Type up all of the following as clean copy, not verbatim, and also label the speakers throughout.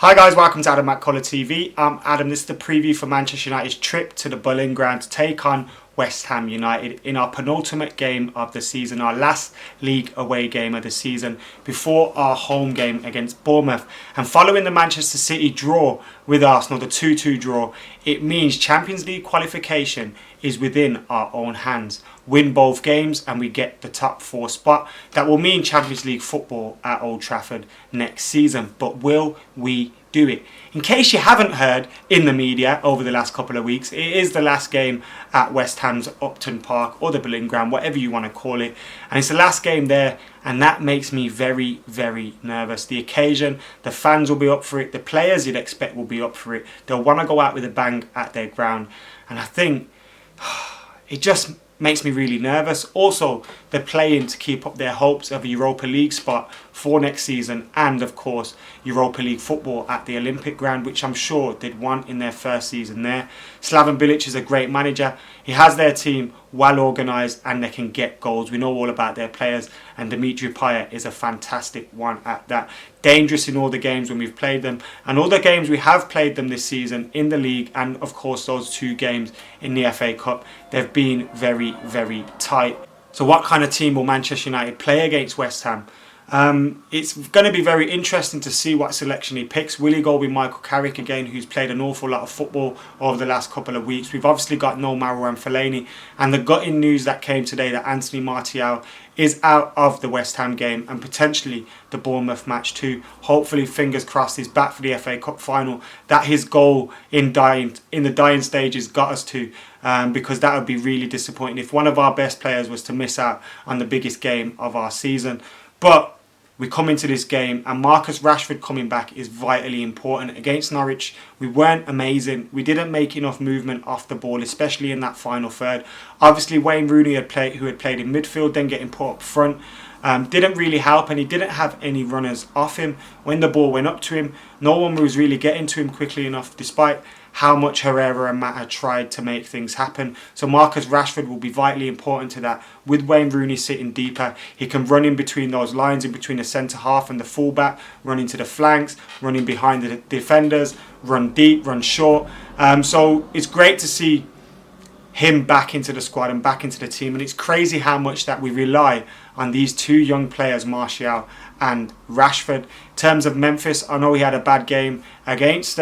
Speaker 1: Hi guys, welcome to Adam McKola TV. I'm Adam. This is the preview for Manchester United's trip to the Boleyn Ground to take on West Ham United in our penultimate game of the season, our last league away game of the season before our home game against Bournemouth. And following the Manchester City draw with Arsenal, the 2-2 draw, it means Champions League qualification is within our own hands. Win both games and we get the top 4 spot. That will mean Champions League football at Old Trafford next season. But will we do it? In case you haven't heard in the media over the last couple of weeks, it is the last game at West Ham's Upton Park or the Boleyn Ground, whatever you want to call it. And it's the last game there, and that makes me very, very nervous. The occasion, the fans will be up for it. The players you'd expect will be up for it. They'll want to go out with a bang at their ground. And I think it just makes me really nervous. Also, they're playing to keep up their hopes of a Europa League spot for next season, and of course Europa League football at the Olympic ground, which I'm sure they'd want in their first season there. Slaven Bilic is a great manager. He has their team well organised and they can get goals. We know all about their players, and Payet is a fantastic one at that. Dangerous in all the games when we've played them, and all the games we have played them this season in the league, and of course those 2 games in the FA Cup, they've been very, very tight. So what kind of team will Manchester United play against West Ham? It's going to be very interesting to see what selection he picks. Will he go with Michael Carrick again, who's played an awful lot of football over the last couple of weeks? We've obviously got no Marouane Fellaini, and the gutting news that came today that Anthony Martial is out of the West Ham game and potentially the Bournemouth match too. Hopefully, fingers crossed, he's back for the FA Cup final. That his goal in the dying stages got us to, because that would be really disappointing if one of our best players was to miss out on the biggest game of our season. But we come into this game, and Marcus Rashford coming back is vitally important. Against Norwich, we weren't amazing. We didn't make enough movement off the ball, especially in that final third. Obviously, Wayne Rooney, who had played in midfield, then getting put up front, didn't really help, and he didn't have any runners off him. When the ball went up to him, no one was really getting to him quickly enough, despite how much Herrera and Mata tried to make things happen. So Marcus Rashford will be vitally important to that. With Wayne Rooney sitting deeper, he can run in between those lines, in between the centre half and the fullback, run into the flanks, run in behind the defenders, run deep, run short. So it's great to see him back into the squad and back into the team, and it's crazy how much that we rely on these 2 young players, Martial and Rashford. In terms of Memphis, I know he had a bad game against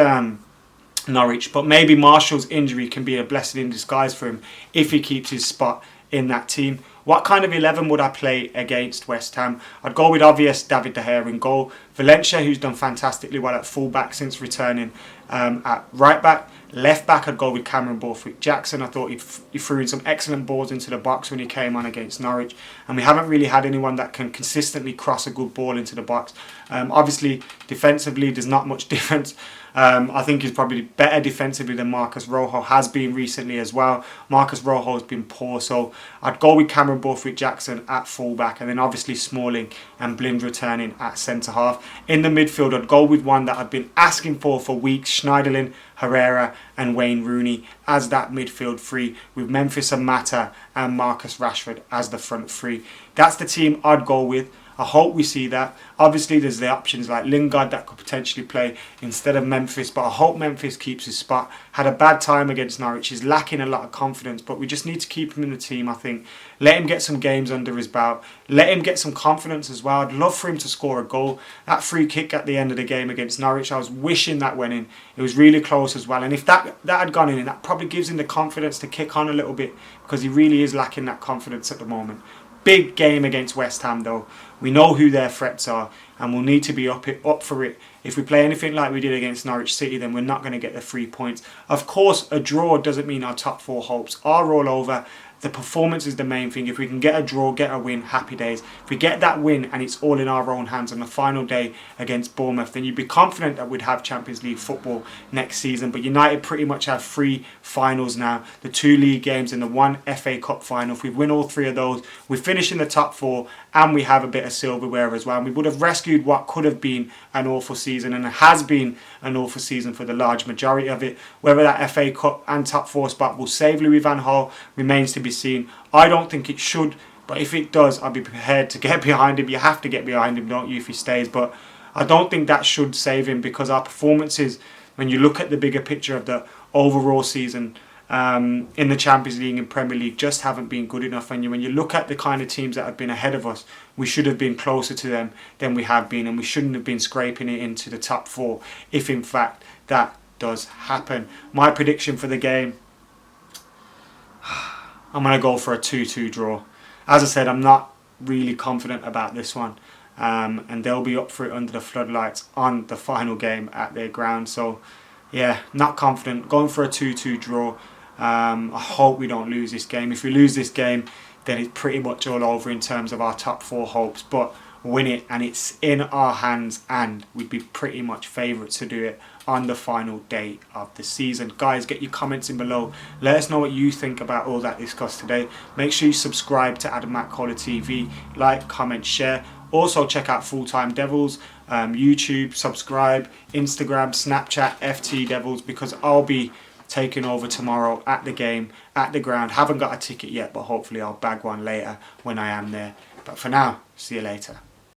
Speaker 1: Norwich, but maybe Martial's injury can be a blessing in disguise for him if he keeps his spot in that team. What kind of 11 would I play against West Ham? I'd go with obvious David De Gea in goal. Valencia, who's done fantastically well at full-back since returning at right-back. Left-back, I'd go with Cameron Borthwick-Jackson. I thought he threw in some excellent balls into the box when he came on against Norwich. And we haven't really had anyone that can consistently cross a good ball into the box. Obviously, defensively, there's not much difference. I think he's probably better defensively than Marcus Rojo has been recently as well. Marcus Rojo has been poor, so I'd go with Cameron Borthwick-Jackson at full-back, and then obviously Smalling and Blind returning at centre-half. In the midfield, I'd go with one that I've been asking for weeks, Schneiderlin, Herrera and Wayne Rooney as that midfield 3, with Memphis and Mata and Marcus Rashford as the front 3. That's the team I'd go with. I hope we see that. Obviously, there's the options like Lingard that could potentially play instead of Memphis, but I hope Memphis keeps his spot. Had a bad time against Norwich. He's lacking a lot of confidence, but we just need to keep him in the team, I think. Let him get some games under his belt. Let him get some confidence as well. I'd love for him to score a goal. That free kick at the end of the game against Norwich, I was wishing that went in. It was really close as well. And if that had gone in, that probably gives him the confidence to kick on a little bit, because he really is lacking that confidence at the moment. Big game against West Ham though. We know who their threats are, and we'll need to be up for it. If we play anything like we did against Norwich City, then we're not going to get the 3 points. Of course, a draw doesn't mean our top 4 hopes are all over. The performance is the main thing. If we can get a draw, get a win, happy days. If we get that win and it's all in our own hands on the final day against Bournemouth, then you'd be confident that we'd have Champions League football next season. But United pretty much have 3 finals now. The 2 league games and the 1 FA Cup final. If we win all 3 of those, we finish in the top 4 and we have a bit of silverware as well. And we would have rescued what could have been an awful season, and it has been an awful season for the large majority of it. Whether that FA Cup and top 4 spot will save Louis van Gaal remains to be seen. I don't think it should, but if it does, I'll be prepared to get behind him. You have to get behind him, don't you, if he stays? But I don't think that should save him, because our performances, when you look at the bigger picture of the overall season, in the Champions League and Premier League, just haven't been good enough. And when you look at the kind of teams that have been ahead of us, we should have been closer to them than we have been, and we shouldn't have been scraping it into the top 4 if in fact that does happen. My prediction for the game, I'm going to go for a 2-2 draw. As I said, I'm not really confident about this one, and they'll be up for it under the floodlights on the final game at their ground. So yeah, not confident. Going for a 2-2 draw. I hope we don't lose this game. If we lose this game, then it's pretty much all over in terms of our top 4 hopes. But win it, and it's in our hands, and we'd be pretty much favourites to do it on the final day of the season. Guys, get your comments in below. Let us know what you think about all that discussed today. Make sure you subscribe to McKola TV. Like, comment, share. Also check out Full Time Devils, YouTube, subscribe, Instagram, Snapchat, FT Devils, because I'll be taking over tomorrow at the game, at the ground. Haven't got a ticket yet, but hopefully I'll bag one later when I am there. But for now, see you later.